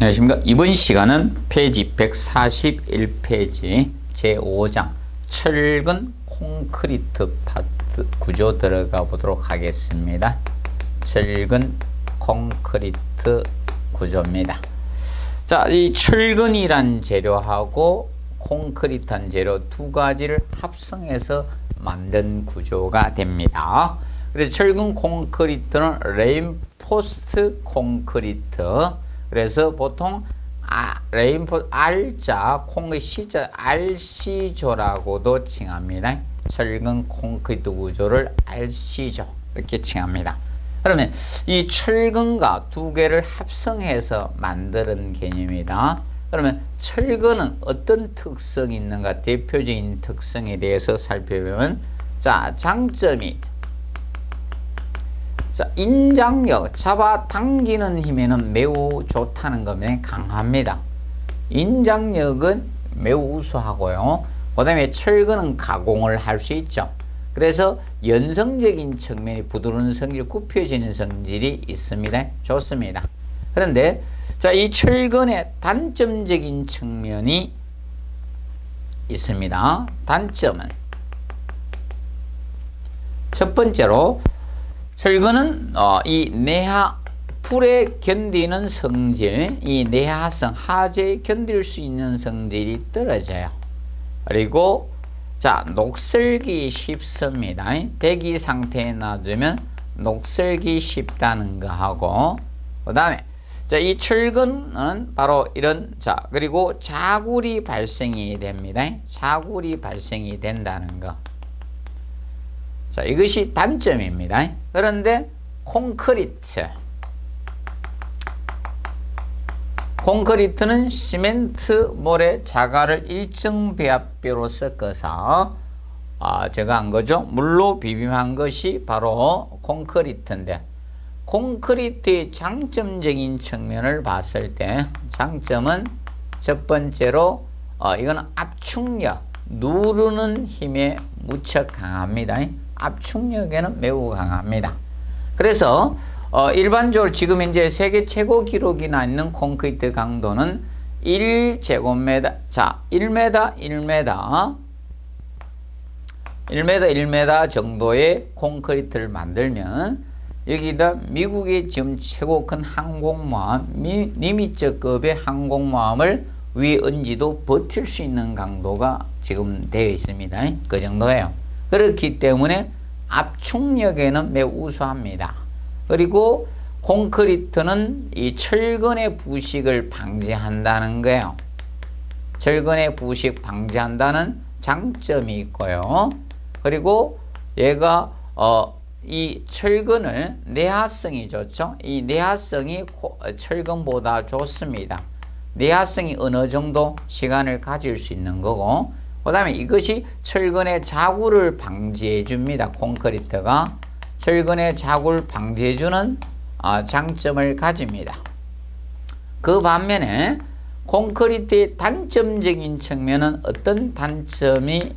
안녕하십니까. 이번 시간은 페이지 141페이지 제5장 철근 콘크리트 파트 구조 들어가 보도록 하겠습니다. 철근 콘크리트 구조입니다. 자, 이 철근이란 재료하고 콘크리트한 재료 두 가지를 합성해서 만든 구조가 됩니다. 그래서 철근 콘크리트는 레인포스트 콘크리트, 그래서 보통 R자, 콩의 C자, RC조라고도 칭합니다. 철근 콘크리트 구조를 RC조 이렇게 칭합니다. 그러면 이 철근과 두 개를 합성해서 만드는 개념이다. 그러면 철근은 어떤 특성이 있는가? 대표적인 특성에 대해서 살펴보면, 자, 장점이, 자, 인장력, 잡아당기는 힘에는 매우 좋다는 겁니다. 강합니다. 인장력은 매우 우수하고요. 그 다음에 철근은 가공을 할 수 있죠. 그래서 연성적인 측면이 부드러운 성질, 굽혀지는 성질이 있습니다. 좋습니다. 그런데 자, 이 철근의 단점적인 측면이 있습니다. 단점은 첫 번째로 철근은 이 내하 불에 견디는 성질, 이 내하성, 하재에 견딜 수 있는 성질이 떨어져요. 그리고 자, 녹슬기 쉽습니다. 대기 상태에 놔두면 녹슬기 쉽다는 거 하고, 그 다음에 자, 이 철근은 바로 이런, 자, 그리고 자굴이 발생이 됩니다. 자굴이 발생이 된다는 거. 자, 이것이 단점입니다. 그런데 콘크리트는 시멘트 몰에 자갈을 일정 배합비로 섞어서 제가 한 거죠. 물로 비빔한 것이 바로 콘크리트인데, 콘크리트의 장점적인 측면을 봤을 때 장점은 첫 번째로 이거는 압축력, 누르는 힘에 무척 강합니다. 압축력에는 매우 강합니다. 그래서 일반적으로 지금 이제 세계 최고 기록이 나 있는 콘크리트 강도는 1제곱미터, 자, 1m 정도의 콘크리트를 만들면 여기다 미국의 지금 최고 큰 항공모함, 니미츠급의 항공모함을 위에 얹어도 버틸 수 있는 강도가 지금 되어 있습니다. 그 정도예요. 그렇기 때문에 압축력에는 매우 우수합니다. 그리고 콘크리트는 이 철근의 부식을 방지한다는 거예요. 철근의 부식 방지한다는 장점이 있고요. 그리고 얘가 이 철근을 내화성이 좋죠. 이 내화성이 철근보다 좋습니다. 내화성이 어느 정도 시간을 가질 수 있는 거고, 그 다음에 이것이 철근의 자굴을 방지해 줍니다. 콘크리트가 철근의 자굴 방지해 주는 장점을 가집니다. 그 반면에 콘크리트의 단점적인 측면은 어떤 단점이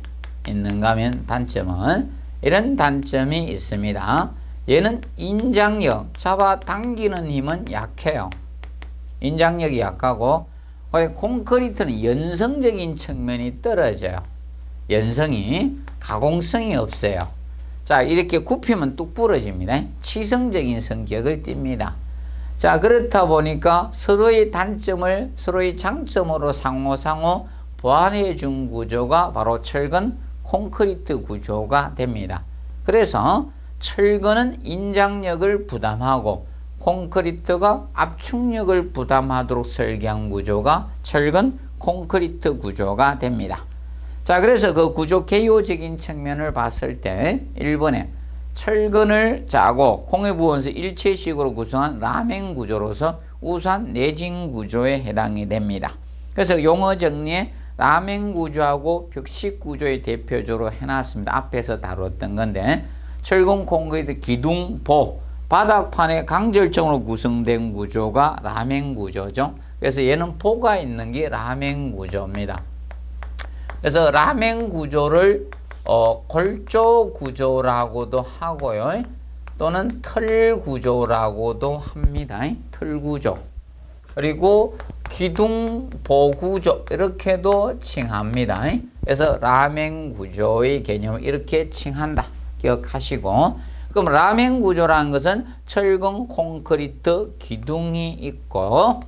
있는가 하면, 단점은 이런 단점이 있습니다. 얘는 인장력, 잡아당기는 힘은 약해요. 인장력이 약하고, 콘크리트는 연성적인 측면이 떨어져요. 연성이, 가공성이 없어요. 자, 이렇게 굽히면 뚝 부러집니다. 치성적인 성격을 띱니다. 자, 그렇다 보니까 서로의 단점을 서로의 장점으로 상호 보완해 준 구조가 바로 철근 콘크리트 구조가 됩니다. 그래서 철근은 인장력을 부담하고 콘크리트가 압축력을 부담하도록 설계한 구조가 철근 콘크리트 구조가 됩니다. 자, 그래서 그 구조 개요적인 측면을 봤을 때 1번에 철근을 짜고 콩을 부어서 일체식으로 구성한 라멘 구조로서 우수한 내진 구조에 해당이 됩니다. 그래서 용어 정리에 라멘 구조하고 벽식 구조의 대표적으로 해놨습니다. 앞에서 다뤘던 건데, 철근 콘크리트 기둥보, 바닥판에 강절정으로 구성된 구조가 라멘 구조죠. 그래서 얘는 보가 있는 게 라멘 구조입니다. 그래서 라멘 구조를 골조 구조라고도 하고요, 또는 털 구조라고도 합니다. 털 구조. 그리고 기둥보구조 이렇게도 칭합니다. 그래서 라멘 구조의 개념을 이렇게 칭한다. 기억하시고, 그럼 라멘 구조라는 것은 철근 콘크리트 기둥이 있고,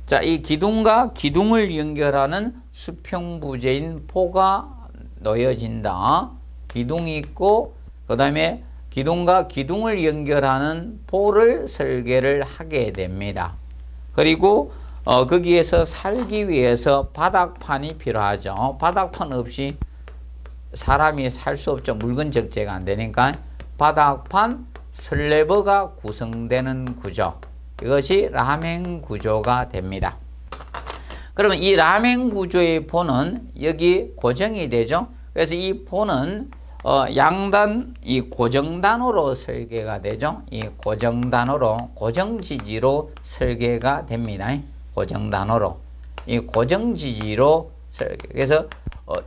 자, 이 기둥과 기둥을 연결하는 수평 부재인 포가 놓여진다. 기둥이 있고, 그 다음에 기둥과 기둥을 연결하는 포를 설계를 하게 됩니다. 그리고 거기에서 살기 위해서 바닥판이 필요하죠. 바닥판 없이 사람이 살 수 없죠. 물건 적재가 안 되니까 바닥판 슬래브가 구성되는 구조. 이것이 라멘 구조가 됩니다. 그러면 이 라멘 구조의 포는 여기 고정이 되죠. 그래서 이 포는 양단 이 고정단으로 설계가 되죠. 이 고정단으로 고정지지로 설계가 됩니다. 고정단으로 이 고정지지로 설계. 그래서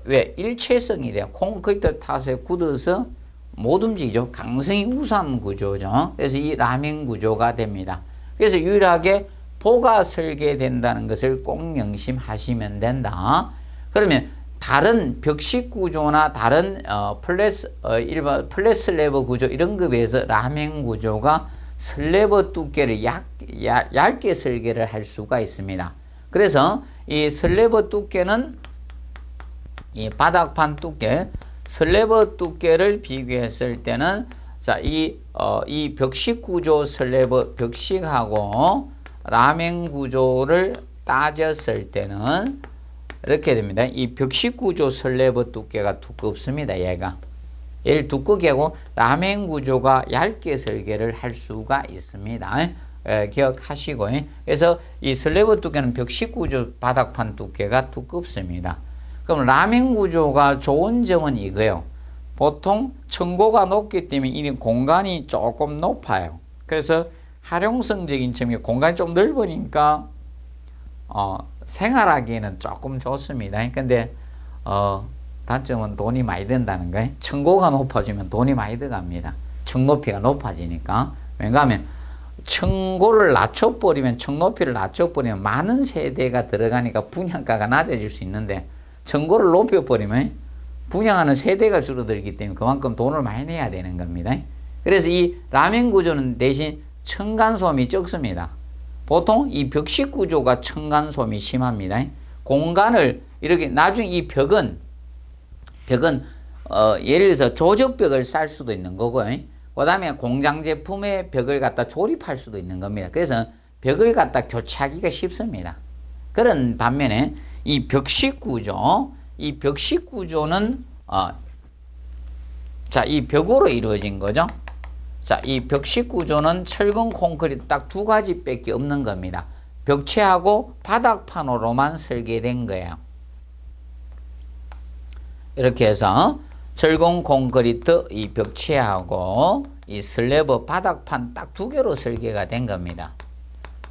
왜 일체성이 돼요. 콘크리트 탓에 굳어서 못 움직이죠. 강성이 우수한 구조죠. 그래서 이 라멘 구조가 됩니다. 그래서 유일하게 포가 설계된다는 것을 꼭 명심하시면 된다. 그러면 다른 벽식 구조나 다른 일반 플랫 슬래브 구조 이런 것에 비해서 라멘 구조가 슬래브 두께를 얇게 설계를 할 수가 있습니다. 그래서 이 슬래브 두께는 이 바닥판 두께, 슬래브 두께를 비교했을 때는 자, 이 벽식 구조 슬래브 벽식하고 라멘 구조를 따졌을 때는 이렇게 됩니다. 이 벽식 구조 슬래브 두께가 두껍습니다. 얘를 두껍게 하고 라멘 구조가 얇게 설계를 할 수가 있습니다. 기억하시고, 그래서 이 슬래브 두께는 벽식 구조 바닥판 두께가 두껍습니다. 그럼 라멘 구조가 좋은 점은 이거예요. 보통 층고가 높기 때문에 이 공간이 조금 높아요. 그래서 활용성적인 점이 공간이 좀 넓으니까 생활하기에는 조금 좋습니다. 근데 단점은 돈이 많이 든다는 거예요. 층고가 높아지면 돈이 많이 들어갑니다. 층 높이가 높아지니까. 왜냐하면 층고를 낮춰버리면, 층 높이를 낮춰버리면 많은 세대가 들어가니까 분양가가 낮아질 수 있는데, 층고를 높여버리면 분양하는 세대가 줄어들기 때문에 그만큼 돈을 많이 내야 되는 겁니다. 그래서 이 라멘 구조는 대신 층간소음이 적습니다. 보통 이 벽식 구조가 층간소음이 심합니다. 공간을 이렇게 나중에 이 벽은 예를 들어서 조적벽을 쌀 수도 있는 거고, 그 다음에 공장 제품의 벽을 갖다 조립할 수도 있는 겁니다. 그래서 벽을 갖다 교체하기가 쉽습니다. 그런 반면에 이 벽식 구조는 자, 이 벽으로 이루어진 거죠. 자, 이 벽식 구조는 철근 콘크리트 딱 두 가지밖에 없는 겁니다. 벽체하고 바닥판으로만 설계된 거예요. 이렇게 해서 철근 콘크리트 이 벽체하고 이 슬래브 바닥판 딱 두 개로 설계가 된 겁니다.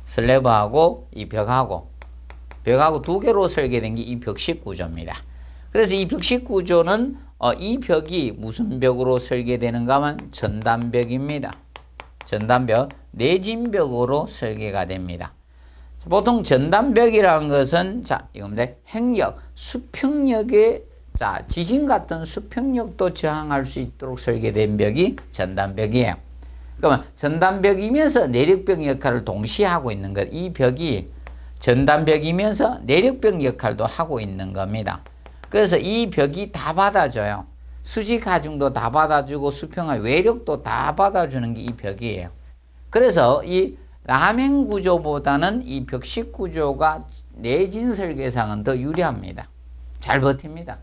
슬래브하고 이 벽하고 두 개로 설계된 게 이 벽식 구조입니다. 그래서 이 벽식 구조는 이 벽이 무슨 벽으로 설계되는가 하면 전단벽입니다. 전단벽, 내진벽으로 설계가 됩니다. 보통 전단벽이라는 것은 자, 이겁니다. 행력, 수평력의 자, 지진 같은 수평력도 저항할 수 있도록 설계된 벽이 전단벽이에요. 그러면 전단벽이면서 내력벽 역할을 동시에 하고 있는 것, 이 벽이 전단벽이면서 내력벽 역할도 하고 있는 겁니다. 그래서 이 벽이 다 받아줘요. 수직 하중도 다 받아주고 수평의 외력도 다 받아주는 게 이 벽이에요. 그래서 이 라멘 구조보다는 이 벽식 구조가 내진 설계상은 더 유리합니다. 잘 버팁니다.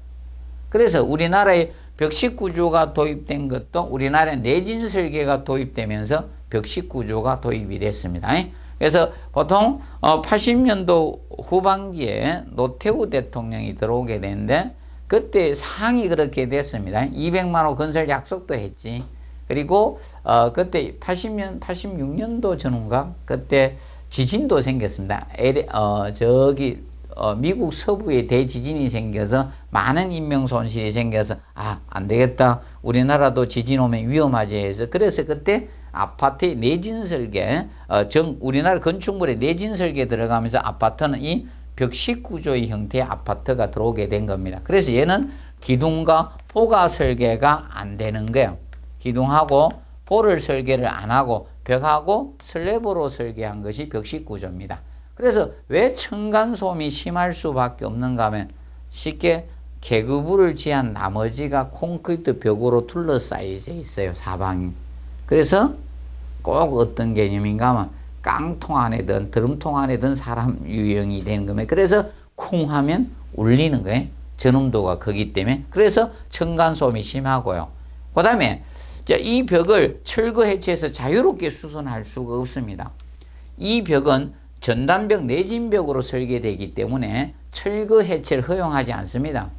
그래서 우리나라의 벽식 구조가 도입된 것도 우리나라의 내진 설계가 도입되면서 벽식 구조가 도입이 됐습니다. 그래서 보통 80년도 후반기에 노태우 대통령이 들어오게 되는데 그때 상황이 그렇게 됐습니다. 200만 호 건설 약속도 했지. 그리고 그때 86년도 전인가 그때 지진도 생겼습니다. 미국 서부에 대지진이 생겨서 많은 인명 손실이 생겨서 안 되겠다. 우리나라도 지진 오면 위험하지 해서 그래서 그때 아파트의 내진 설계, 우리나라 건축물의 내진 설계 들어가면서 아파트는 이 벽식 구조의 형태의 아파트가 들어오게 된 겁니다. 그래서 얘는 기둥과 포가 설계가 안 되는 거예요. 기둥하고 포를 설계를 안 하고 벽하고 슬랩으로 설계한 것이 벽식 구조입니다. 그래서 왜 층간소음이 심할 수밖에 없는가 하면 쉽게 계급부를 지한 나머지가 콘크리트 벽으로 둘러싸여져 있어요. 사방이. 그래서 꼭 어떤 개념인가 하면 깡통 안에든 드럼통 안에든 사람 유형이 되는 겁니다. 그래서 쿵 하면 울리는 거예요. 전음도가 크기 때문에. 그래서 층간소음이 심하고요. 그 다음에 이 벽을 철거 해체해서 자유롭게 수선할 수가 없습니다. 이 벽은 전단벽 내진벽으로 설계되기 때문에 철거 해체를 허용하지 않습니다.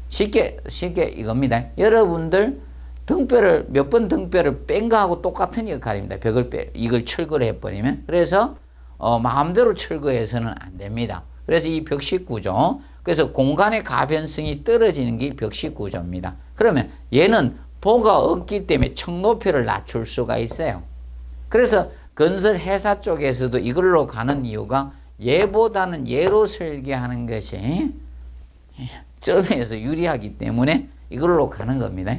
쉽게 이겁니다. 여러분들 등뼈를 몇 번 등뼈를 뺀 거하고 똑같은 역할입니다. 이걸 철거를 해버리면. 그래서 마음대로 철거해서는 안 됩니다. 그래서 이 벽식 구조, 그래서 공간의 가변성이 떨어지는 게 벽식 구조입니다. 그러면 얘는 보가 없기 때문에 층 높이를 낮출 수가 있어요. 그래서 건설 회사 쪽에서도 이걸로 가는 이유가 얘보다는 얘로 설계하는 것이 점에서 유리하기 때문에 이걸로 가는 겁니다.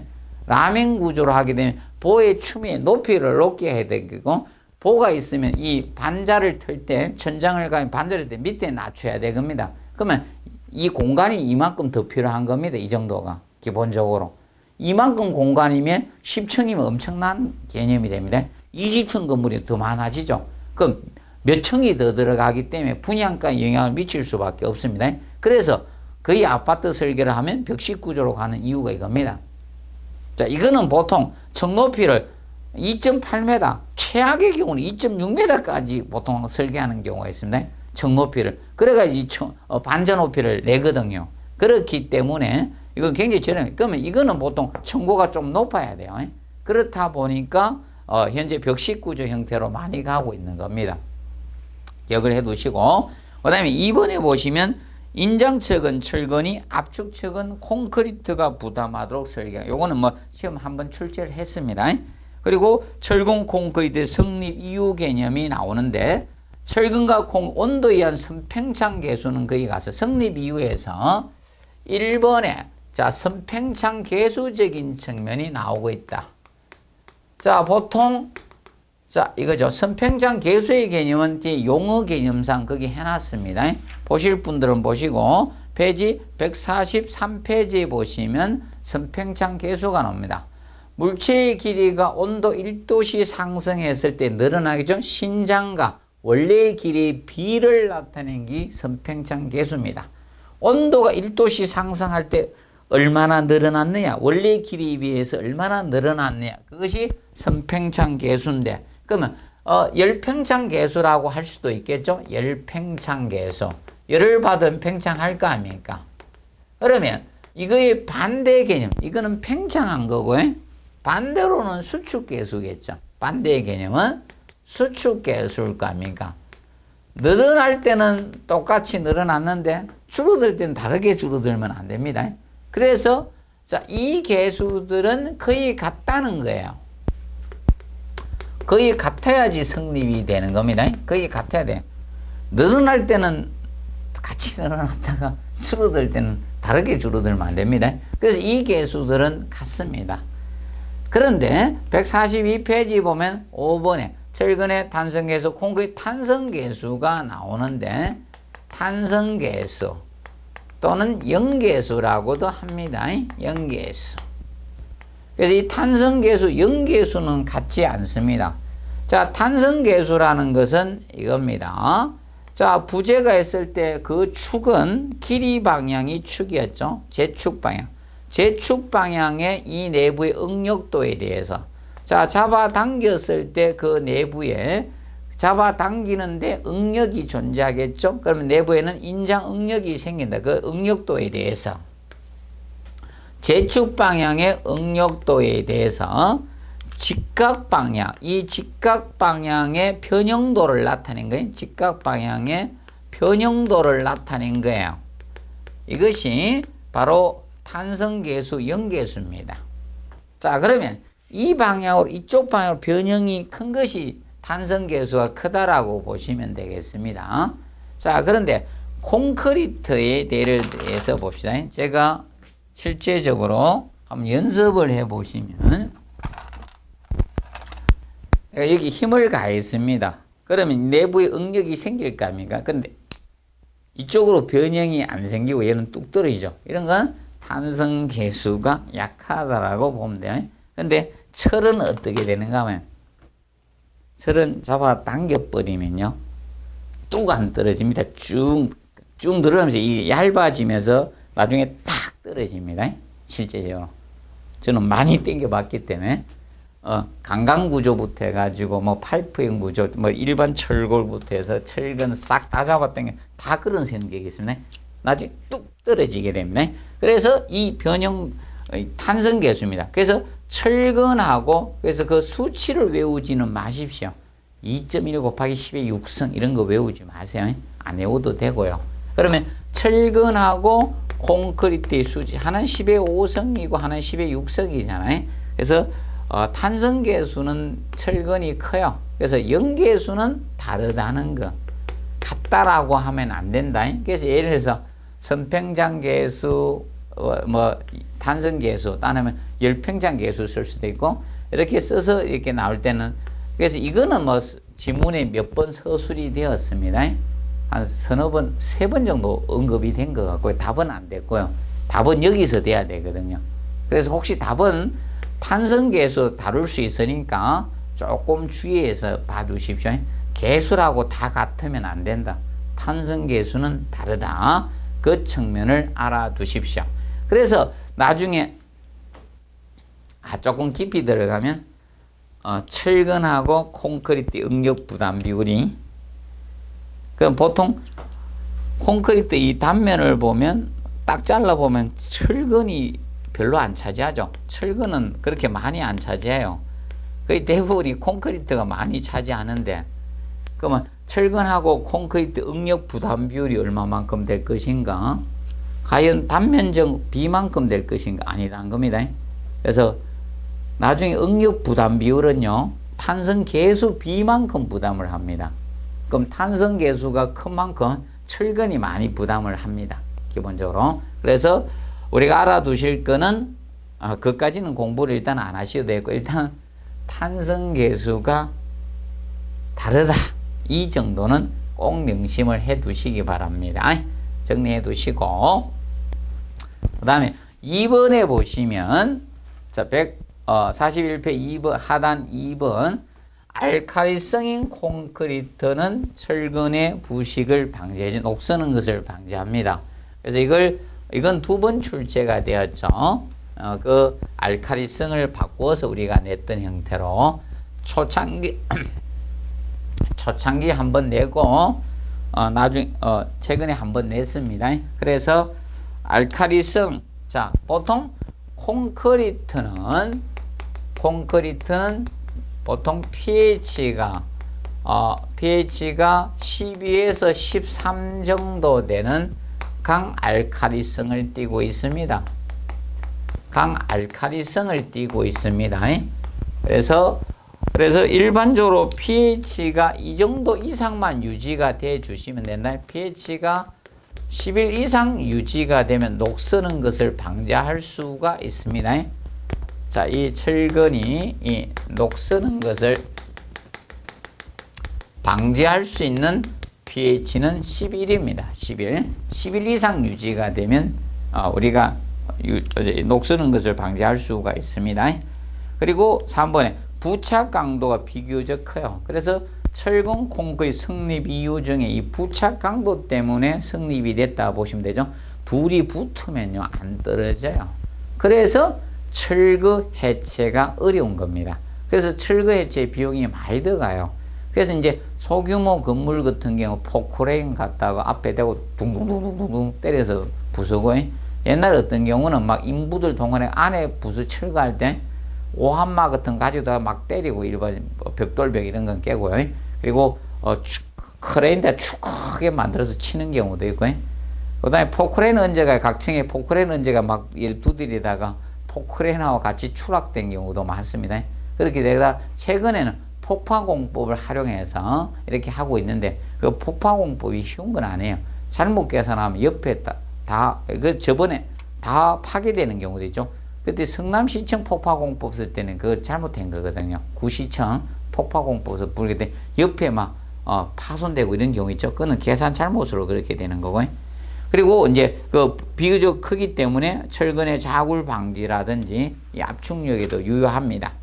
라멘 구조로 하게 되면 보의 추미의 높이를 높게 해야 되고, 보가 있으면 이 반자를 틀 때, 천장을 가면 반자를 틀 때 밑에 낮춰야 되겁니다. 그러면 이 공간이 이만큼 더 필요한 겁니다. 이 정도가 기본적으로. 이만큼 공간이면 10층이면 엄청난 개념이 됩니다. 20층 건물이 더 많아지죠. 그럼 몇 층이 더 들어가기 때문에 분양가에 영향을 미칠 수밖에 없습니다. 그래서 거의 아파트 설계를 하면 벽식 구조로 가는 이유가 이겁니다. 자, 이거는 보통 층 높이를 2.8m, 최악의 경우는 2.6m까지 보통 설계하는 경우가 있습니다. 층 높이를. 그래가지고 반전 높이를 내거든요. 그렇기 때문에 이건 굉장히 저렴해요. 그러면 이거는 보통 층고가 좀 높아야 돼요. 그렇다 보니까 현재 벽식 구조 형태로 많이 가고 있는 겁니다. 기억을 해 두시고, 그 다음에 2번에 보시면 인장측은 철근이, 압축측은 콘크리트가 부담하도록 설계. 요거는 뭐 시험 한번 출제를 했습니다. 그리고 철근 콘크리트 성립 이유 개념이 나오는데, 철근과 온도에 의한 선팽창 계수는 거기 가서 성립 이유에서 1번에 자, 선팽창 계수적인 측면이 나오고 있다. 자, 보통 자, 이거죠. 선팽창 계수의 개념은 용어 개념상 거기 해놨습니다. 보실 분들은 보시고, 페이지 143페이지에 보시면 선팽창 계수가 나옵니다. 물체의 길이가 온도 1도씨 상승했을 때 늘어나겠죠. 신장과 원래의 길이의 비를 나타낸 게 선팽창 계수입니다. 온도가 1도씨 상승할 때 얼마나 늘어났느냐, 원래의 길이에 비해서 얼마나 늘어났느냐, 그것이 선팽창 계수인데, 그러면 열팽창 계수라고 할 수도 있겠죠. 열팽창 계수. 열을 받으면 팽창할까 합니까? 그러면 이거의 반대 개념, 이거는 팽창한 거고요. 반대로는 수축 계수겠죠. 반대의 개념은 수축 계수일 거 아닙니까? 늘어날 때는 똑같이 늘어났는데 줄어들 때는 다르게 줄어들면 안 됩니다. 그래서 자, 이 계수들은 거의 같다는 거예요. 거의 같아야지 성립이 되는 겁니다. 거의 같아야 돼요. 늘어날 때는 같이 늘어났다가 줄어들 때는 다르게 줄어들면 안 됩니다. 그래서 이 계수들은 같습니다. 그런데 142페이지 보면 5번에 철근의 탄성계수, 콘크리트 탄성계수가 나오는데, 탄성계수 또는 영계수라고도 합니다. 영계수. 그래서 이 탄성계수, 영계수는 같지 않습니다. 자, 탄성계수라는 것은 이겁니다. 자, 부재가 있을 때 그 축은 길이 방향이 축이었죠. 제축 방향. 제축 방향의 이 내부의 응력도에 대해서, 자, 잡아당겼을 때 그 내부에 잡아당기는데 응력이 존재하겠죠. 그러면 내부에는 인장 응력이 생긴다. 그 응력도에 대해서, 제축 방향의 응력도에 대해서 직각 방향, 이 직각 방향의 변형도를 나타낸 거예요. 직각 방향의 변형도를 나타낸 거예요. 이것이 바로 탄성계수, 영계수입니다. 자, 그러면 이 방향으로 이쪽 방향으로 변형이 큰 것이 탄성계수가 크다라고 보시면 되겠습니다. 자, 그런데 콘크리트의 예를 들어서 봅시다. 제가 실제적으로 한번 연습을 해 보시면 여기 힘을 가했습니다. 그러면 내부에 응력이 생길 거 아닙니까? 근데 이쪽으로 변형이 안 생기고 얘는 뚝 떨어지죠. 이런 건 탄성계수가 약하다라고 보면 돼요. 근데 철은 어떻게 되는가 하면 철은 잡아 당겨버리면요 뚝 안 떨어집니다. 쭉 들어가면서 이 얇아지면서 나중에 탁 떨어집니다. 실제적으로 저는 많이 당겨봤기 때문에 강강구조부터 해가지고 뭐 파이프형 구조, 뭐 일반 철골부터 해서 철근 싹 다 잡았던 게 다 그런 성격이 있습니다. 나중에 뚝 떨어지게 됩니다. 그래서 이 변형 탄성계수입니다. 그래서 철근하고 그래서 그 수치를 외우지는 마십시오. 2.1 곱하기 10의 6성 이런 거 외우지 마세요. 안 외워도 되고요. 그러면 철근하고 콘크리트의 수치 하나는 10의 5성이고 하나는 10의 6성이잖아요. 그래서 탄성계수는 철근이 커요. 그래서 연계수는 다르다는 거. 같다라고 하면 안 된다. 그래서 예를 들어서 선평장계수, 탄성계수, 아니면 열평장계수 쓸 수도 있고, 이렇게 써서 이렇게 나올 때는, 그래서 이거는 지문에 몇 번 서술이 되었습니다. 한 서너 번, 3번 정도 언급이 된 것 같고요. 답은 안 됐고요. 답은 여기서 돼야 되거든요. 그래서 혹시 답은 탄성계수 다룰 수 있으니까 조금 주의해서 봐두십시오. 계수라고 다 같으면 안 된다. 탄성계수는 다르다. 그 측면을 알아두십시오. 그래서 나중에 조금 깊이 들어가면 철근하고 콘크리트 응력 부담 비율이 그럼 보통 콘크리트 이 단면을 보면 딱 잘라보면 철근이 별로 안 차지하죠. 철근은 그렇게 많이 안 차지해요. 거의 대부분이 콘크리트가 많이 차지하는데 그러면 철근하고 콘크리트 응력 부담 비율이 얼마만큼 될 것인가? 과연 단면적 B만큼 될 것인가? 아니라는 겁니다. 그래서 나중에 응력 부담 비율은요, 탄성계수 B만큼 부담을 합니다. 그럼 탄성계수가 큰 만큼 철근이 많이 부담을 합니다. 기본적으로. 그래서 우리가 알아두실 거는, 그것까지는 공부를 일단 안 하셔도 되고, 일단 탄성계수가 다르다. 이 정도는 꼭 명심을 해 두시기 바랍니다. 정리해 두시고. 그 다음에 2번에 보시면, 자, 41페 2번, 하단 2번. 알칼리성인 콘크리트는 철근의 부식을 방지해준, 녹쓰는 것을 방지합니다. 그래서 이건 2번 출제가 되었죠. 그 알칼리성을 바꾸어서 우리가 냈던 형태로 초창기 한번 내고 나중에 최근에 한번 냈습니다. 그래서 알칼리성, 자, 보통 콘크리트는 보통 pH가 12에서 13 정도 되는 강알칼리성을 띠고 있습니다. 강알칼리성을 띠고 있습니다. 그래서 일반적으로 pH가 이 정도 이상만 유지가 돼 주시면 된다. pH가 11 이상 유지가 되면 녹쓰는 것을 방지할 수가 있습니다. 자, 이 철근이 이 녹쓰는 것을 방지할 수 있는 pH는 11입니다. 11 이상 유지가 되면 우리가 녹쓰는 것을 방지할 수가 있습니다. 그리고 3번에 부착 강도가 비교적 커요. 그래서 철근 콘크리트 성립 이유 중에 이 부착 강도 때문에 성립이 됐다 보시면 되죠. 둘이 붙으면요 안 떨어져요. 그래서 철거 해체가 어려운 겁니다. 그래서 철거 해체 비용이 많이 들어가요. 그래서 이제 소규모 건물 같은 경우 포크레인 갖다가 앞에 대고 둥둥둥둥둥 때려서 부수고, 옛날 어떤 경우는 막 인부들 동안에 안에 부수 철거할 때 오한마 같은 거 가지고 막 때리고, 일반 벽돌벽 이런 건 깨고요. 그리고 크레인에다 축 크게 만들어서 치는 경우도 있고, 그 다음에 포크레인 언제가, 각층에 포크레인 언제가 막 두드리다가 포크레인하고 같이 추락된 경우도 많습니다. 그렇게 되다 최근에는 폭파공법을 활용해서 이렇게 하고 있는데 그 폭파공법이 쉬운 건 아니에요. 잘못 계산하면 옆에 저번에 다 파괴되는 경우도 있죠. 그때 성남시청 폭파공법 쓸 때는 그거 잘못된 거거든요. 구시청 폭파공법에서 부르게 돼 옆에 막 파손되고 이런 경우 있죠. 그거는 계산 잘못으로 그렇게 되는 거고요. 그리고 이제 그 비교적 크기 때문에 철근의 자굴 방지라든지 이 압축력에도 유효합니다.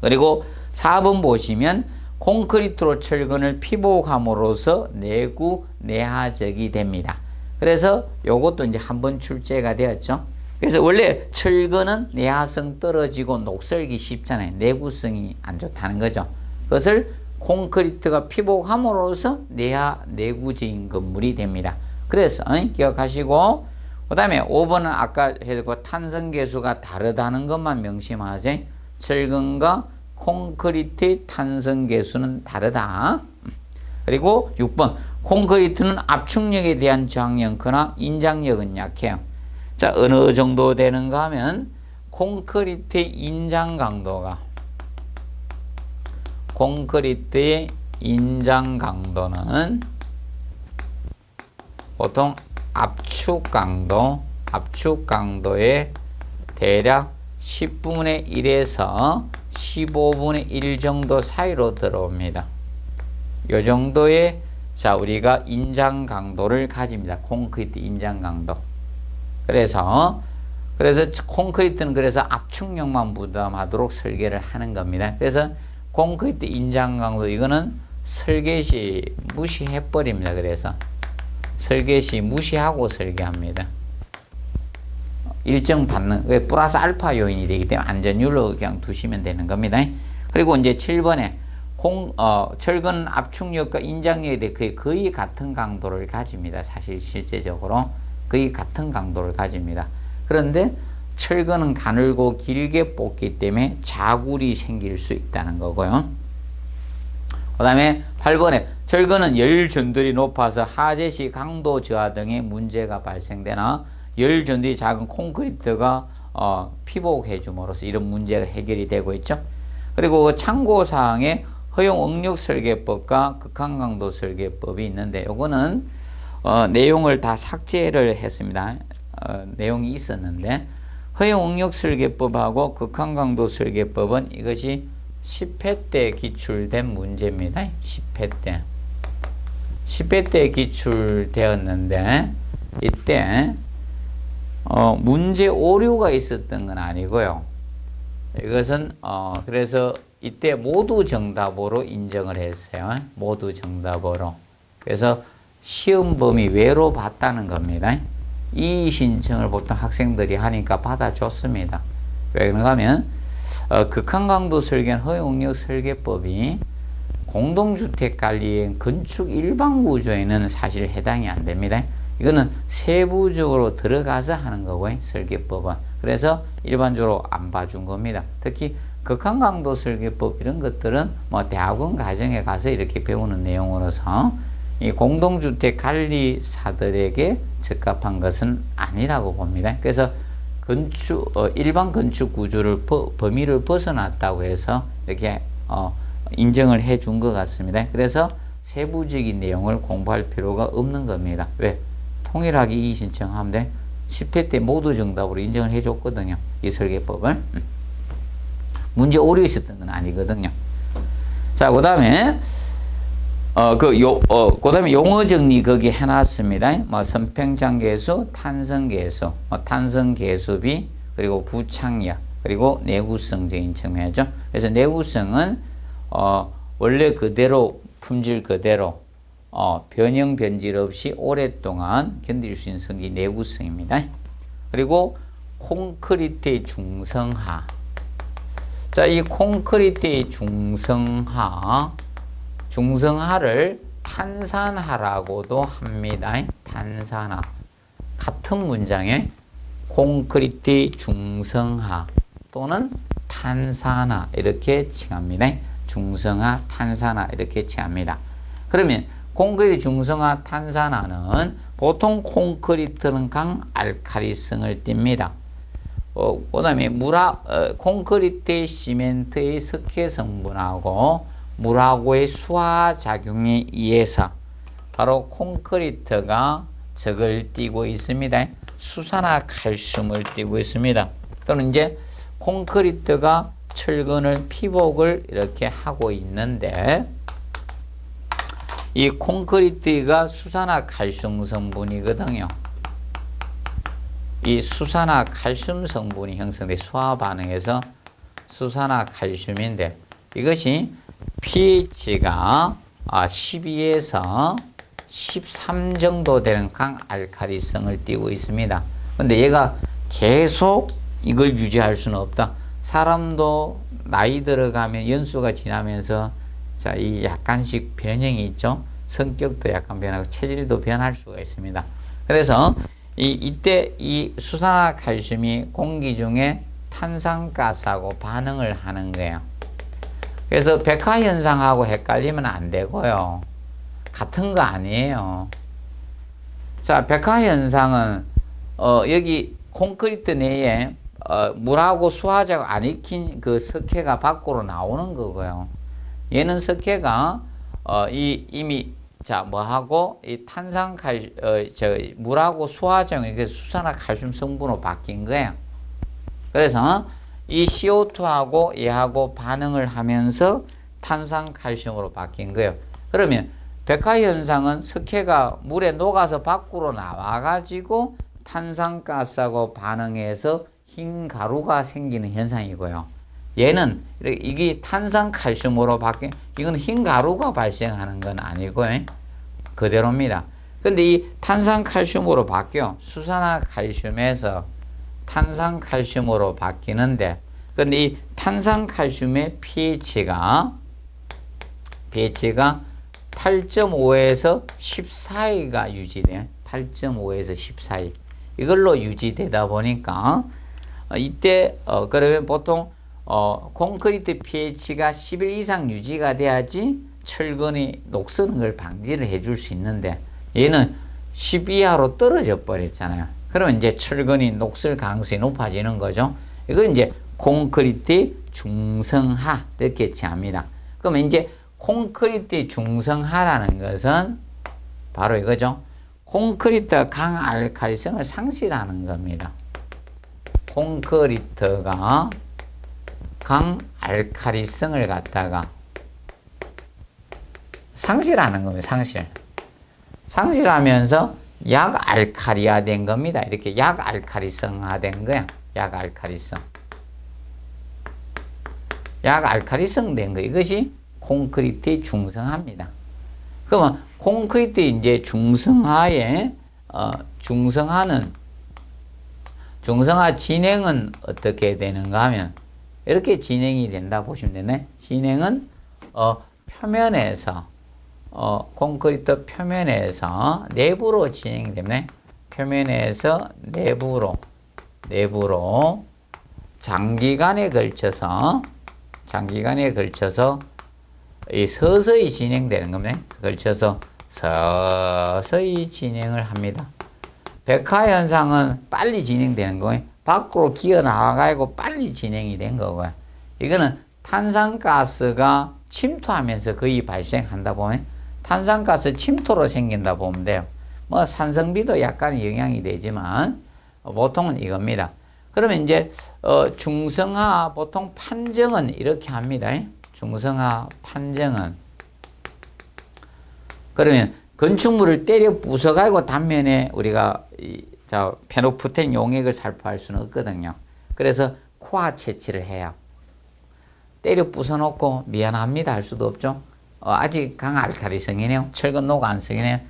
그리고 4번 보시면 콘크리트로 철근을 피복함으로써 내구 내하적이 됩니다. 그래서 요것도 이제 한번 출제가 되었죠. 그래서 원래 철근은 내하성 떨어지고 녹슬기 쉽잖아요. 내구성이 안 좋다는 거죠. 그것을 콘크리트가 피복함으로써 내구적인 건물이 됩니다. 그래서 기억하시고 그 다음에 5번은 아까 해도 탄성계수가 다르다는 것만 명심하세요. 철근과 콘크리트의 탄성계수는 다르다. 그리고 6번 콘크리트는 압축력에 대한 저항력거나 인장력은 약해요. 자, 어느 정도 되는가 하면 콘크리트의 인장 강도는 보통 압축 강도의 대략 10분의 1에서 15분의 1 정도 사이로 들어옵니다. 요 정도의 우리가 인장 강도를 가집니다. 콘크리트 인장 강도. 그래서 콘크리트는 그래서 압축력만 부담하도록 설계를 하는 겁니다. 그래서 콘크리트 인장 강도 이거는 설계시 무시해 버립니다. 그래서 설계시 무시하고 설계합니다. 일정 받는 왜 플러스 알파 요인이 되기 때문에 안전율로 그냥 두시면 되는 겁니다. 그리고 이제 7번에 철근 압축력과 인장력에 대해 거의 같은 강도를 가집니다. 사실 실제적으로 거의 같은 강도를 가집니다. 그런데 철근은 가늘고 길게 뽑기 때문에 자굴이 생길 수 있다는 거고요. 그 다음에 8번에 철근은 열 전도율이 높아서 하재 시 강도 저하 등의 문제가 발생되나 열 전도율이 작은 콘크리트가 피복해 줌으로써 이런 문제가 해결이 되고 있죠. 그리고 참고사항에 허용 응력 설계법과 극한 강도 설계법이 있는데 요거는 내용을 다 삭제를 했습니다. 내용이 있었는데 허용 응력 설계법하고 극한 강도 설계법은 이것이 10회 때 기출된 문제입니다. 10회 때 기출되었는데 이때 문제 오류가 있었던 건 아니고요. 이것은 그래서 이때 모두 정답으로 인정을 했어요. 모두 정답으로. 그래서 시험 범위 외로 봤다는 겁니다. 이 신청을 보통 학생들이 하니까 받아줬습니다. 왜 그런가 하면 극한 강도 설계는 허용 응력 설계법이 공동주택 관리의 건축 일반 구조에는 사실 해당이 안 됩니다. 이거는 세부적으로 들어가서 하는 거고요. 설계법은. 그래서 일반적으로 안 봐준 겁니다. 특히 극한 강도 설계법 이런 것들은 대학원 과정에 가서 이렇게 배우는 내용으로서 이 공동주택 관리사들에게 적합한 것은 아니라고 봅니다. 그래서 일반 건축 구조를 범위를 벗어났다고 해서 이렇게 인정을 해 준 것 같습니다. 그래서 세부적인 내용을 공부할 필요가 없는 겁니다. 왜? 통일하게 이의 신청하면 돼. 10회 때 모두 정답으로 인정을 해 줬거든요. 이 설계법을. 문제 오류 있었던 건 아니거든요. 자, 그 다음에 그다음에 용어 정리 거기 해놨습니다. 선팽장계수, 탄성계수, 탄성계수비, 그리고 부착력, 그리고 내구성적인 측면이죠. 그래서 내구성은 원래 그대로 품질 그대로 변형 변질 없이 오랫동안 견딜 수 있는 성질이 내구성입니다. 그리고 콘크리트의 중성화. 자, 이 콘크리트의 중성화를 탄산화라고도 합니다. 탄산화. 같은 문장에 콘크리트의 중성화 또는 탄산화 이렇게 칭합니다. 중성화, 탄산화 이렇게 칭합니다. 그러면 콘크리트 중성화, 탄산화는 보통 콘크리트는 강알칼리성을 띱니다. 그다음에 콘크리트의 시멘트의 석회 성분하고 물하고의 수화 작용에 의해서 바로 콘크리트가 적을 띠고 있습니다. 수산화칼슘을 띠고 있습니다. 또는 이제 콘크리트가 철근을 피복을 이렇게 하고 있는데 이 콘크리트가 수산화칼슘 성분이거든요. 이 수산화칼슘 성분이 형성돼 수화 반응에서 수산화칼슘인데 이것이 pH가 12에서 13 정도 되는 강알칼리성을 띠고 있습니다. 근데 얘가 계속 이걸 유지할 수는 없다. 사람도 나이 들어가면 연수가 지나면서 자, 이 약간씩 변형이 있죠. 성격도 약간 변하고 체질도 변할 수가 있습니다. 그래서 이때 이 수산화칼슘이 공기 중에 탄산가스하고 반응을 하는 거예요. 그래서 백화현상하고 헷갈리면 안 되고요. 같은 거 아니에요. 자, 백화현상은 여기 콘크리트 내에 물하고 수화자가 안 익힌 그 석회가 밖으로 나오는 거고요. 얘는 석회가 이미 자 뭐하고 이 물하고 수화작용이 수산화칼슘 성분으로 바뀐 거예요. 그래서 이 CO2하고 얘하고 반응을 하면서 탄산칼슘으로 바뀐 거예요. 그러면 백화현상은 석회가 물에 녹아서 밖으로 나와가지고 탄산가스하고 반응해서 흰 가루가 생기는 현상이고요. 얘는 이게 탄산칼슘으로 바뀐 이건 흰 가루가 발생하는 건 아니고 그대로입니다. 근데 이 탄산칼슘으로 바뀌어 수산화칼슘에서 탄산칼슘으로 바뀌는데 근데 이 탄산칼슘의 pH가 8.5에서 10 사이가 유지돼요. 8.5에서 10 사이 이걸로 유지되다 보니까 이때 그러면 보통 콘크리트 pH가 11 이상 유지가 돼야지 철근이 녹슬는 걸 방지를 해줄 수 있는데 얘는 10 이하로 떨어져 버렸잖아요. 그러면 이제 철근이 녹슬 가능성이 높아지는 거죠. 이걸 이제 콘크리트 중성하 이렇게 칭합니다. 그러면 이제 콘크리트 중성하라는 것은 바로 이거죠. 콘크리트가 강알칼리성을 상실하는 겁니다. 콘크리트가 강알칼리성을 갖다가 상실하는 겁니다. 상실하면서 약알칼리화 된 겁니다. 이렇게 약알칼리성화 된 거야. 약알칼리성 된 거. 이것이 콘크리트의 중성화입니다. 그러면 콘크리트 이제 중성화의 중성화 진행은 어떻게 되는가 하면 이렇게 진행이 된다 보시면 되네. 진행은 표면에서 콘크리트 표면에서 내부로 진행이 되네. 표면에서 내부로 장기간에 걸쳐서 이 서서히 진행되는 겁니다. 걸쳐서 서서히 진행을 합니다. 백화현상은 빨리 진행되는 거예요. 밖으로 기어 나와가지고 빨리 진행이 된 거고요. 이거는 탄산가스가 침투하면서 거의 발생한다 보면 탄산가스 침투로 생긴다 보면 돼요. 뭐 산성비도 약간 영향이 되지만 보통은 이겁니다. 그러면 이제 중성화 보통 판정은 이렇게 합니다. 중성화 판정은 그러면 건축물을 때려 부숴가지고 단면에 우리가 페노프텐 용액을 살포할 수는 없거든요. 그래서 코아 채취를 해요. 때려 부숴놓고 미안합니다 할 수도 없죠. 아직 강알칼리성이네요. 철근 노관성이네요.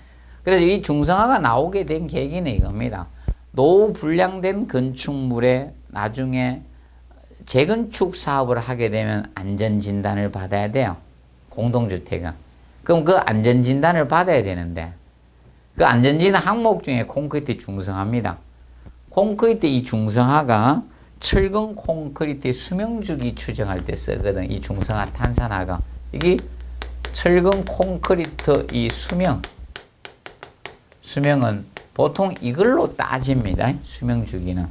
그래서 이 중성화가 나오게 된 계기는 이겁니다. 노후 불량된 건축물에 나중에 재건축 사업을 하게 되면 안전진단을 받아야 돼요. 공동주택은. 그럼 그 안전진단을 받아야 되는데 그 안전진단 항목 중에 콘크리트 중성화입니다. 콘크리트 이 중성화가 철근 콘크리트 수명주기 추정할 때 쓰거든. 이 중성화 탄산화가. 이게 철근 콘크리트 이 수명은 보통 이걸로 따집니다. 수명주기는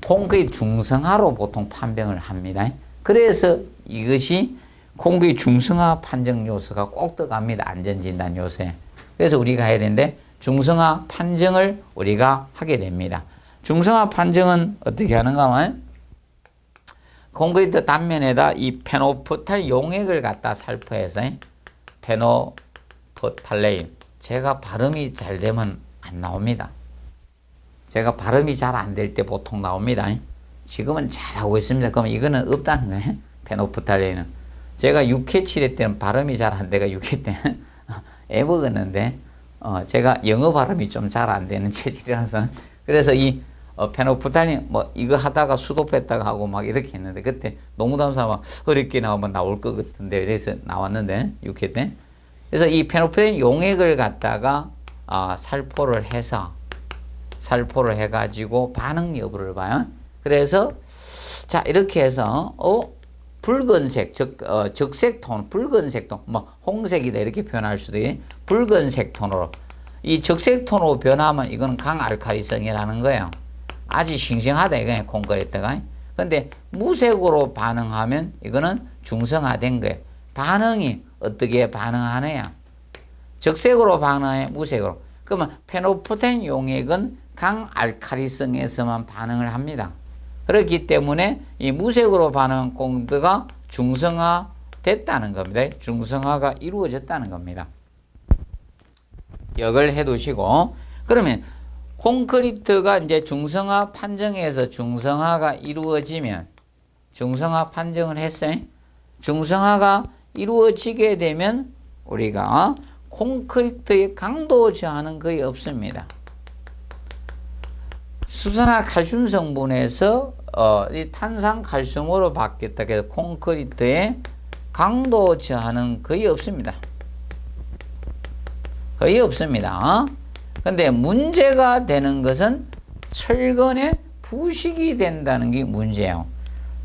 콘크리트 중성화로 보통 판정을 합니다. 그래서 이것이 콘크리트 중성화 판정 요소가 꼭 들어갑니다. 안전진단 요소에. 그래서 우리가 해야 되는데 중성화 판정을 우리가 하게 됩니다. 중성화 판정은 어떻게 하는가 하면 콘크리트 단면에다 이 페노프탈 용액을 갖다 살포해서 페노프탈레인, 제가 발음이 잘 되면 안 나옵니다. 제가 발음이 잘 안 될 때 보통 나옵니다. 지금은 잘하고 있습니다. 그럼 이거는 없다는 거예요. 페노프탈레인은. 제가 6회 7회 때는 발음이 잘 안 돼가 6회 때는 애먹었는데 제가 영어 발음이 좀 잘 안 되는 체질이라서 그래서 이 페노프탈린 뭐 이거 하다가 수도 뺐다가 하고 막 이렇게 했는데 그때 농담삼아 막 어렵게 나오면 나올 것 같은데 그래서 나왔는데 6회 때. 그래서 이 페노프탈린 용액을 갖다가 살포를 해가지고 반응 여부를 봐요. 그래서 자 이렇게 해서 붉은색 적색 톤, 붉은색 톤, 뭐 홍색이다 이렇게 표현할 수도 있고 붉은색 톤으로 이 적색 톤으로 변하면 이거는 강알칼리성이라는 거예요. 아주 싱싱하다 이거예요. 콘크리트가. 근데 무색으로 반응하면 이거는 중성화된 거예요. 반응이 어떻게 반응하느냐? 적색으로 반응해, 무색으로. 그러면 페노프텐 용액은 강알칼리성에서만 반응을 합니다. 그렇기 때문에 이 무색으로 반응한 콘크리트가 중성화됐다는 겁니다. 중성화가 이루어졌다는 겁니다. 기억을 해두시고, 그러면 콘크리트가 이제 중성화 판정에서 중성화가 이루어지면, 중성화 판정을 했어요. 중성화가 이루어지게 되면 우리가 콘크리트의 강도 저하는 거의 없습니다. 수산화 칼슘 성분에서 이 탄산칼슘으로 바뀌었다 해서 콘크리트의 강도 저하는 거의 없습니다. 거의 없습니다. 근데 문제가 되는 것은 철근에 부식이 된다는 게 문제예요.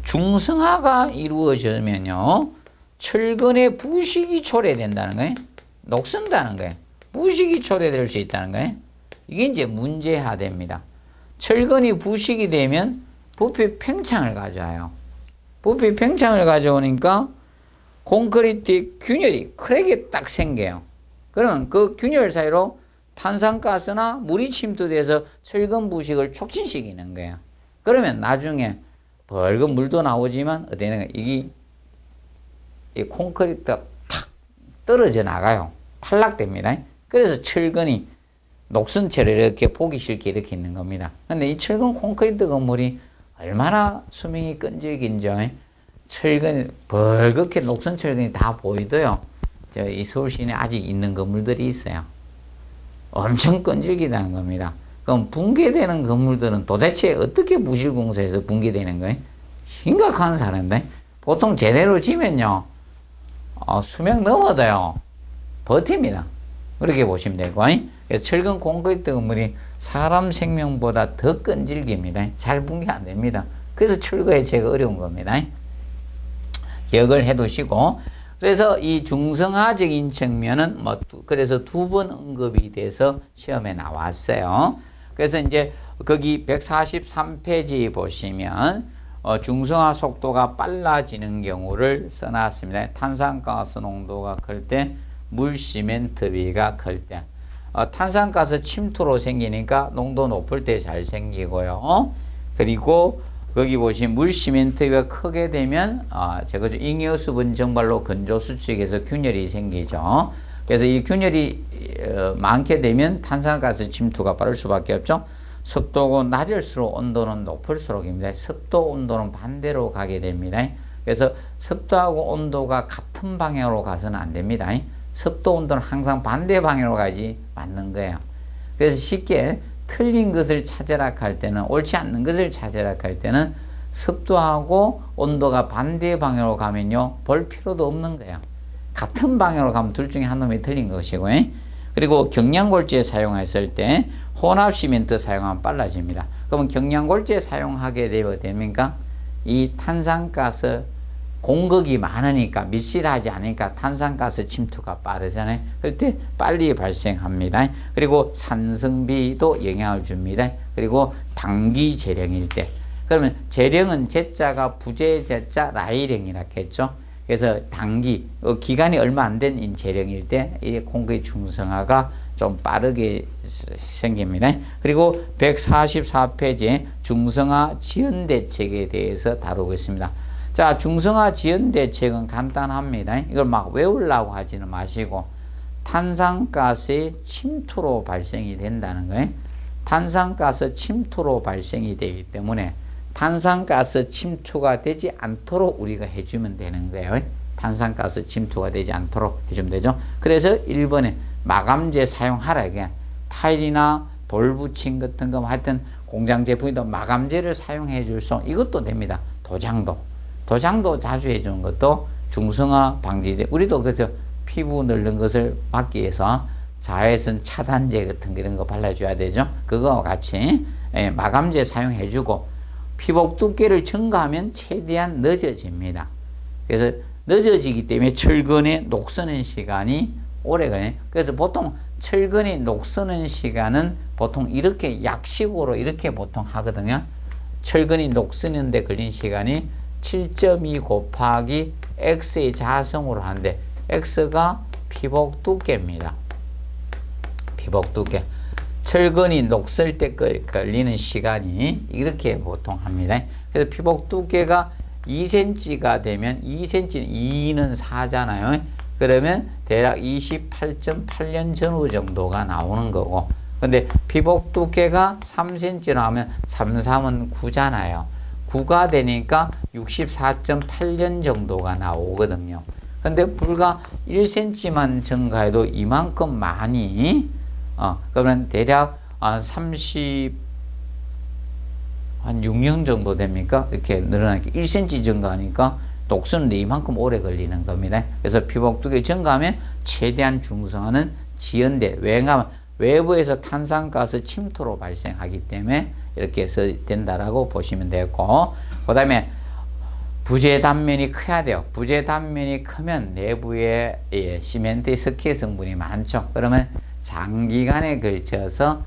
중성화가 이루어지면요, 철근에 부식이 초래된다는 거예요. 녹슨다는 거예요. 부식이 초래될 수 있다는 거예요. 이게 이제 문제화됩니다. 철근이 부식이 되면 부피 팽창을 가져와요. 부피 팽창을 가져오니까 콘크리트 균열이 크게 딱 생겨요. 그러면 그 균열 사이로 탄산가스나 물이 침투돼서 철근 부식을 촉진시키는 거예요. 그러면 나중에 벌건 물도 나오지만 어때는 이게 이 콘크리트가 탁 떨어져 나가요. 탈락됩니다. 그래서 철근이 녹슨채를 이렇게 보기 싫게 이렇게 있는 겁니다. 근데 이 철근 콘크리트 건물이 얼마나 수명이 끈질긴죠. 철근이 벌겋게 녹슨 철근이 다 보이도요. 이 서울 시내에 아직 있는 건물들이 있어요. 엄청 끈질기다는 겁니다. 그럼 붕괴되는 건물들은 도대체 어떻게 부실공사에서 붕괴되는 거예요? 심각한 사람인데 보통 제대로 지면요 수명 넘어도요 버팁니다. 그렇게 보시면 되고, 그래서 철근 콘크리트 건물이 사람 생명보다 더 끈질깁니다. 잘 붕괴 안 됩니다. 그래서 철거에 제가 어려운 겁니다. 기억을 해두시고, 그래서 이 중성화적인 측면은 그래서 두 번 언급이 돼서 시험에 나왔어요. 그래서 이제 거기 143페이지 보시면 중성화 속도가 빨라지는 경우를 써놨습니다. 탄산가스 농도가 클 때, 물 시멘트비가 클 때. 탄산가스 침투로 생기니까 농도 높을 때 잘 생기고요. 그리고 거기 보시면 물 시멘트가 크게 되면 제가 잉여수분 정발로 건조 수축에서 균열이 생기죠. 그래서 이 균열이 많게 되면 탄산가스 침투가 빠를 수밖에 없죠. 습도가 낮을수록 온도는 높을수록입니다. 습도 온도는 반대로 가게 됩니다. 그래서 습도하고 온도가 같은 방향으로 가서는 안 됩니다. 습도 온도는 항상 반대 방향으로 가야지 맞는 거예요. 그래서 쉽게 틀린 것을 찾으라 할 때는, 옳지 않는 것을 찾으라 할 때는 습도하고 온도가 반대 방향으로 가면요 볼 필요도 없는 거예요. 같은 방향으로 가면 둘 중에 한 놈이 틀린 것이고, 그리고 경량골재 사용했을 때 혼합 시멘트 사용하면 빨라집니다. 그러면 경량골재 사용하게 되면 됩니까? 이 탄산가스 공극이 많으니까, 밀실하지 않으니까 탄산가스 침투가 빠르잖아요. 그럴 때 빨리 발생합니다. 그리고 산성비도 영향을 줍니다. 그리고 단기 재량일 때. 그러면 재령은 제자가 부재제자 라이령이라 했죠. 그래서 단기, 기간이 얼마 안 된 재령일 때 이 콘크리트 중성화가 좀 빠르게 생깁니다. 그리고 144페이지에 중성화 지연 대책에 대해서 다루고 있습니다. 자, 중성화 지연 대책은 간단합니다. 이걸 막 외우려고 하지는 마시고 탄산가스의 침투로 발생이 된다는 거예요. 탄산가스 침투로 발생이 되기 때문에 탄산가스 침투가 되지 않도록 우리가 해주면 되는 거예요. 탄산가스 침투가 되지 않도록 해주면 되죠. 그래서 1번에 마감재 사용하라. 타일이나 돌 붙인 같은 거 하여튼 공장 제품이도 마감재를 사용해 줄 수 이것도 됩니다. 도장도 자주 해주는 것도 중성화 방지제. 우리도 그래서 피부 늙는 것을 막기 위해서 자외선 차단제 같은 이런 거 발라줘야 되죠. 그거와 같이 마감재 사용해 주고 피복 두께를 증가하면 최대한 늦어집니다. 그래서 늦어지기 때문에 철근에 녹서는 시간이 오래 걸려요. 그래서 보통 철근이 녹서는 시간은 보통 이렇게 약식으로 이렇게 보통 하거든요. 철근이 녹서는 데 걸린 시간이 7.2 곱하기 X의 자성으로 하는데 X가 피복 두께입니다. 피복 두께. 철근이 녹슬 때 걸리는 시간이 이렇게 보통 합니다. 그래서 피복 두께가 2cm가 되면 2cm는 2는 4잖아요. 그러면 대략 28.8년 전후 정도가 나오는 거고, 근데 피복 두께가 3cm 나오면 33은 9잖아요. 9가 되니까 64.8년 정도가 나오거든요. 근데 불과 1cm만 증가해도 이만큼 많이 그러면 대략 한 6년 정도 됩니까? 이렇게 늘어나니까 1cm 증가하니까 녹수는 이만큼 오래 걸리는 겁니다. 그래서 피복 두께 증가하면 최대한 중성화는 지연돼. 왜냐하면 외부에서 탄산가스 침투로 발생하기 때문에 이렇게 해서 된다라고 보시면 되고, 그 다음에 부재 단면이 커야 돼요. 부재 단면이 크면 내부에 시멘트의 석회 성분이 많죠. 그러면 장기간에 걸쳐서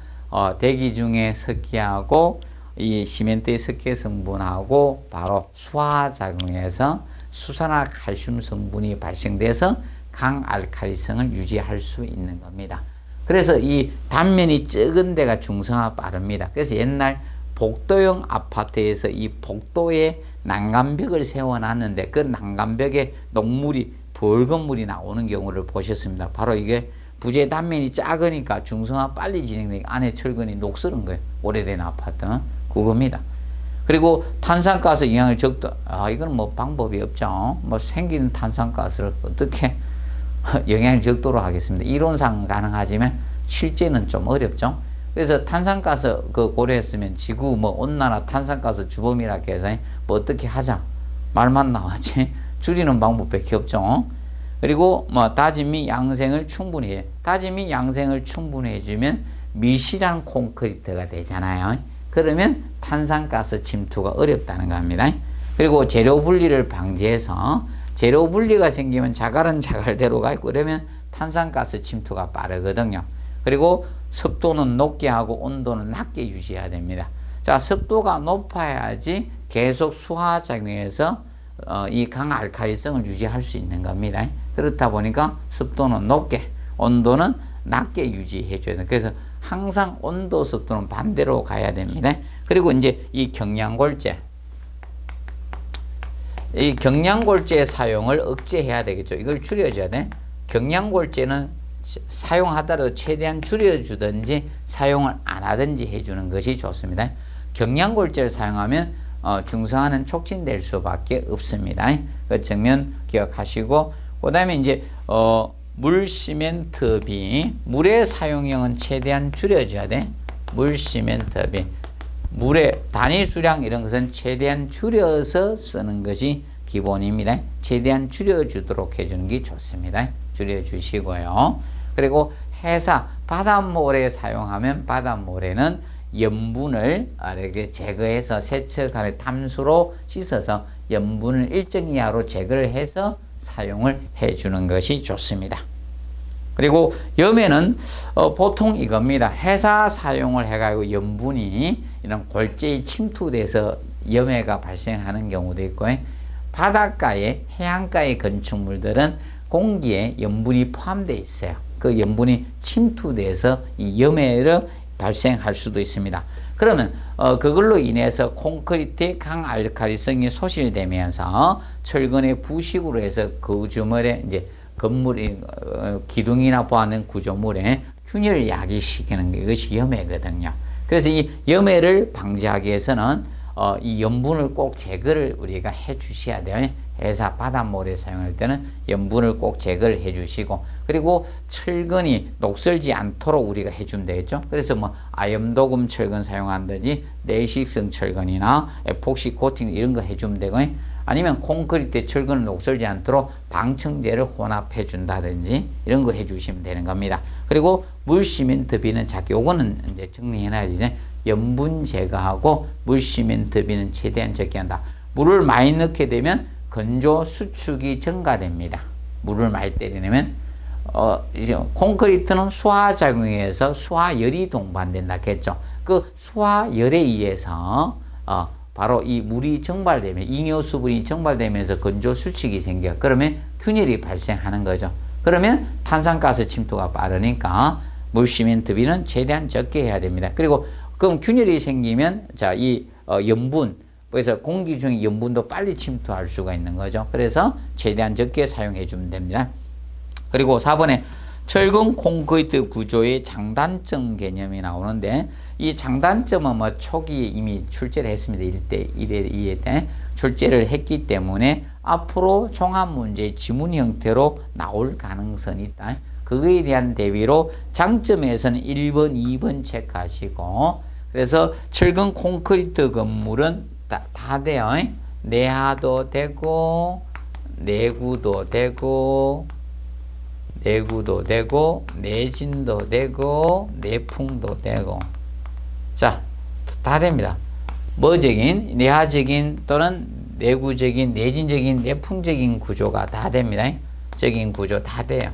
대기 중에 석회하고 이 시멘트의 석회 성분하고 바로 수화작용해서 수산화 칼슘 성분이 발생돼서 강알칼리성을 유지할 수 있는 겁니다. 그래서 이 단면이 적은 데가 중성화 빠릅니다. 그래서 옛날 복도형 아파트에서 이 복도에 난간벽을 세워놨는데 그 난간벽에 녹물이 붉은 물이 나오는 경우를 보셨습니다. 바로 이게 부재 단면이 작으니까 중성화 빨리 진행되니까 안에 철근이 녹슬은 거예요. 오래된 아파트는 그겁니다. 그리고 탄산가스 영향을 이건 뭐 방법이 없죠. 뭐 생긴 탄산가스를 어떻게 영향을 적도록 하겠습니다. 이론상 가능하지만 실제는 좀 어렵죠. 그래서 탄산가스 고려했으면 지구 온난화 탄산가스 주범이라 해서 뭐 어떻게 하자 말만 나왔지 줄이는 방법밖에 없죠. 그리고 다짐 및 양생을 충분히 해요. 다짐 및 양생을 충분히 해주면 밀실한 콘크리트가 되잖아요. 그러면 탄산가스 침투가 어렵다는 겁니다. 그리고 재료 분리를 방지해서 재료 분리가 생기면 자갈은 자갈대로 가 있고 그러면 탄산가스 침투가 빠르거든요. 그리고 습도는 높게 하고 온도는 낮게 유지해야 됩니다. 자, 습도가 높아야지 계속 수화작용해서 이 강알칼리성을 유지할 수 있는 겁니다. 그렇다 보니까 습도는 높게, 온도는 낮게 유지해 줘야 돼요. 그래서 항상 온도, 습도는 반대로 가야 됩니다. 그리고 이제 이 경량골재. 이 경량골재 사용을 억제해야 되겠죠. 이걸 줄여줘야 돼. 경량골재는 사용하더라도 최대한 줄여주든지 사용을 안 하든지 해주는 것이 좋습니다. 경량골재를 사용하면 중성화는 촉진될 수밖에 없습니다. 그 측면 기억하시고, 그 다음에 이제 물 시멘트비, 물의 사용량은 최대한 줄여줘야 돼. 물 시멘트비, 물의 단위 수량 이런 것은 최대한 줄여서 쓰는 것이 기본입니다. 최대한 줄여주도록 해주는 게 좋습니다. 줄여주시고요. 그리고 해사, 바닷모래 사용하면 바닷모래는 염분을 이렇게 제거해서 세척하는 담수로 씻어서 염분을 일정 이하로 제거를 해서 사용을 해주는 것이 좋습니다. 그리고 염에는 보통 이겁니다. 해사 사용을 해가지고 염분이 이런 골재에 침투돼서 염해가 발생하는 경우도 있고, 바닷가에 해안가의 건축물들은 공기에 염분이 포함되어 있어요. 그 염분이 침투돼서 이 염해를 발생할 수도 있습니다. 그러면 그걸로 인해서 콘크리트의 강알칼리성이 소실되면서 철근의 부식으로 해서 구조물에 이제 건물이 기둥이나 보하는 구조물에 균열을 야기시키는 게 이것이 염해거든요. 그래서 이 염해를 방지하기 위해서는 이 염분을 꼭 제거를 우리가 해 주셔야 돼요. 해사 바닷물에 사용할 때는 염분을 꼭 제거를 해 주시고, 그리고 철근이 녹슬지 않도록 우리가 해주면 되겠죠. 그래서 뭐 아염도금 철근 사용한다든지 내식성 철근이나 에폭시 코팅 이런 거 해주면 되고, 아니면 콘크리트 철근을 녹슬지 않도록 방청제를 혼합해 준다든지 이런 거 해주시면 되는 겁니다. 그리고 물시멘트 비는 요거는 이제 정리해놔야지. 염분 제거하고 물시멘트 비는 최대한 적게 한다. 물을 많이 넣게 되면 건조 수축이 증가됩니다. 물을 많이 때리면 이제 콘크리트는 수화작용에 의해서 수화열이 동반된다 했죠. 그 수화열에 의해서 바로 이 물이 증발되면 잉여수분이 증발되면서 건조 수축이 생겨. 그러면 균열이 발생하는 거죠. 그러면 탄산가스 침투가 빠르니까 물시멘트 비는 최대한 적게 해야 됩니다. 그리고 그럼 균열이 생기면 이 염분, 그래서 공기 중에 염분도 빨리 침투할 수가 있는 거죠. 그래서 최대한 적게 사용해 주면 됩니다. 그리고 4번에 철근 콘크리트 구조의 장단점 개념이 나오는데, 이 장단점은 뭐 초기에 이미 출제를 했습니다. 1대 1에 2에 때 출제를 했기 때문에 앞으로 종합문제 지문 형태로 나올 가능성이 있다. 그거에 대한 대비로 장점에서는 1번, 2번 체크하시고, 그래서 철근 콘크리트 건물은 다 돼요. 내하도 되고, 내구도 되고, 내진도 되고, 내풍도 되고. 자, 다 됩니다. 뭐적인, 내하적인 또는 내구적인, 내진적인, 내풍적인 구조가 다 됩니다. 적인 구조 다 돼요.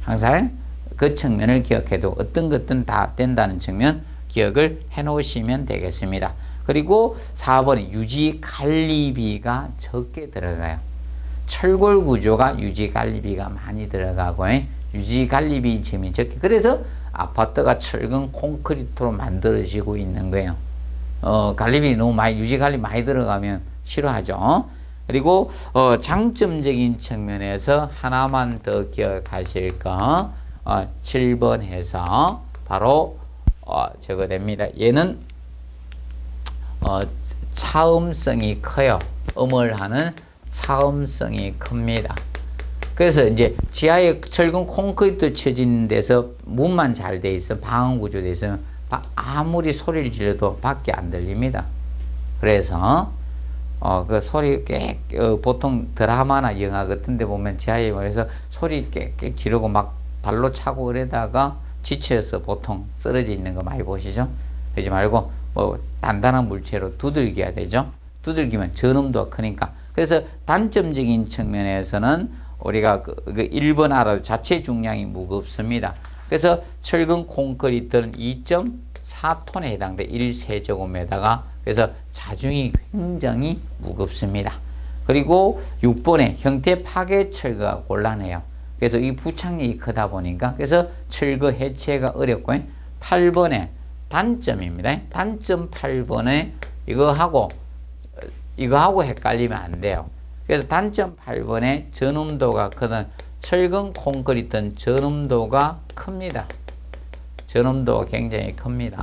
항상 그 측면을 기억해도 어떤 것든 다 된다는 측면 기억을 해 놓으시면 되겠습니다. 그리고 4번에 유지 관리비가 적게 들어가요. 철골 구조가 유지 관리비가 많이 들어가고, 유지 관리비 점이 적게. 그래서 아파트가 철근 콘크리트로 만들어지고 있는 거예요. 관리비 너무 많이, 유지 관리 많이 들어가면 싫어하죠. 그리고 장점적인 측면에서 하나만 더 기억하실 거, 7번 해서 바로 저거 됩니다. 얘는 차음성이 커요. 음을 차음성이 큽니다. 그래서 이제 지하에 철근 콘크리트 쳐진 데서 문만 잘 돼 있어, 방음 구조돼 있으면 아무리 소리를 질러도 밖에 안 들립니다. 그래서 그 소리 보통 드라마나 영화 같은 데 보면 지하에 말해서 소리 깨깨 지르고 막 발로 차고 그러다가 지쳐서 보통 쓰러져 있는 거 많이 보시죠? 그러지 말고 뭐 단단한 물체로 두들겨야 되죠. 두들기면 전음도 크니까. 그래서 단점적인 측면에서는 우리가 그 1번 알아도 자체 중량이 무겁습니다. 그래서 철근 콘크리트는 2.4톤에 해당돼 1세제곱미터가. 그래서 자중이 굉장히 무겁습니다. 그리고 6번에 형태 파괴 철거가 곤란해요. 그래서 이 부착력이 크다 보니까 그래서 철거 해체가 어렵고, 8번에 단점입니다. 단점 8번에 이거하고 헷갈리면 안 돼요. 그래서 단점 8번에 전음도가 크든, 철근 콘크리트는 전음도가 큽니다. 전음도가 굉장히 큽니다.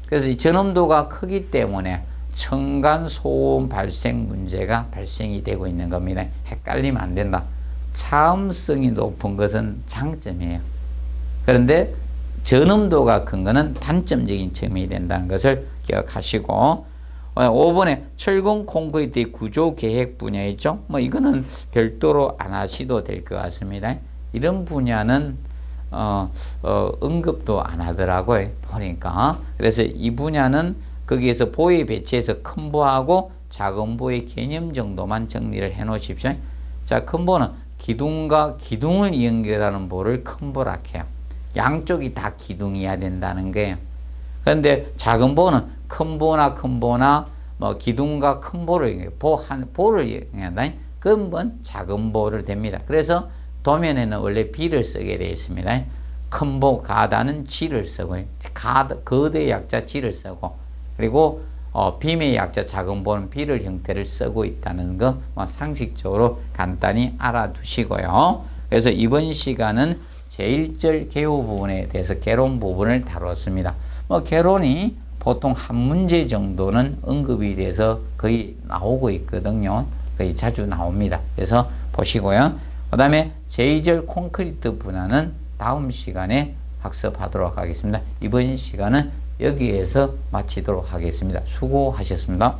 그래서 이 전음도가 크기 때문에 층간 소음 발생 문제가 발생이 되고 있는 겁니다. 헷갈리면 안 된다. 차음성이 높은 것은 장점이에요. 그런데 전음도가 큰 것은 단점적인 측면이 된다는 것을 기억하시고, 5번에 철근 콘크리트의 구조 계획 분야 있죠. 뭐 이거는 별도로 안 하셔도 될 것 같습니다. 이런 분야는 언급도 안 하더라고요, 보니까. 그래서 이 분야는 거기에서 보에 배치해서 큰 보하고 작은 보의 개념 정도만 정리를 해 놓으십시오. 자, 큰 보는 기둥과 기둥을 연결하는 보를 큰 보라 해요. 양쪽이 다 기둥이어야 된다는 거예요. 그런데 작은 보는 큰 보나 뭐 기둥과 큰 볼을 볼을 이용한다. 그러면 작은 볼을 댑니다. 그래서 도면에는 원래 B를 쓰게 되어 있습니다. 큰 보 가다는 G를 쓰고 거대 약자 G를 쓰고 그리고 빔의 약자 작은 보는 B를 형태를 쓰고 있다는 거 상식적으로 간단히 알아두시고요. 그래서 이번 시간은 제1절 개요 부분에 대해서 개론 부분을 다뤘습니다. 개론이 보통 한 문제 정도는 언급이 돼서 거의 나오고 있거든요. 거의 자주 나옵니다. 그래서 보시고요. 그 다음에 제2절 콘크리트 분화는 다음 시간에 학습하도록 하겠습니다. 이번 시간은 여기에서 마치도록 하겠습니다. 수고하셨습니다.